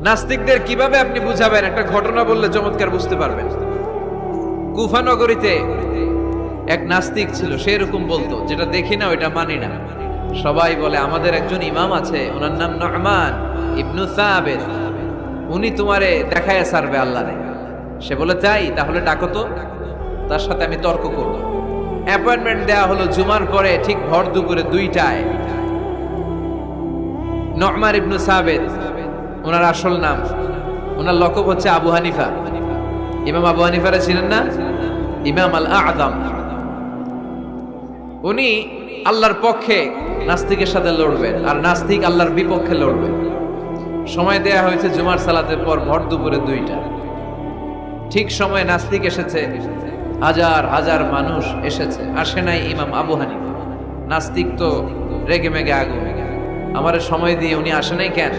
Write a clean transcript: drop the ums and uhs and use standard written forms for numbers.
নাস্তিকদের কিভাবে আপনি বুঝাবেন? একটা ঘটনা বললে চমৎকার বুঝতে পারবেন। কুফা নগরীতে এক নাস্তিক ছিল, সে এরকম বলতো, যেটা দেখি না ওইটা মানি না। সবাই বলে আমাদের একজন ইমাম আছে, ওনার নাম নু'মান ইবনু সাবিত, উনি তোমারে দেখায় ছাড়বে আল্লাহরে। সে বলে তাই, তাহলে ডাকো তো, তার সাথে আমি তর্ক করব। অ্যাপয়েন্টমেন্ট দেওয়া হলো জুমার পরে ঠিক ভর দুপুরে 2টায়। নু'মান ইবনু সাবিত ওনার আসল নাম, ওনার লকব হচ্ছে আবু হানিফা। ইমাম আবু হানিফারা ছিলেন না, ইমাম আল আযম। উনি আল্লাহর পক্ষে নাস্তিকের সাথে লড়বেন, আর নাস্তিক আল্লাহর বিপক্ষে লড়বেন। সময় দেয়া হয়েছে জুমার সালাতের পর ভর দুপুরে 2টা। ঠিক সময়ে নাস্তিক এসেছে, হাজার হাজার মানুষ এসেছে, আসে নাই ইমাম আবু হানিফা। নাস্তিক তো রেগে মেগে আগুন, আমার সময় দিয়ে উনি আসে নাই কেন?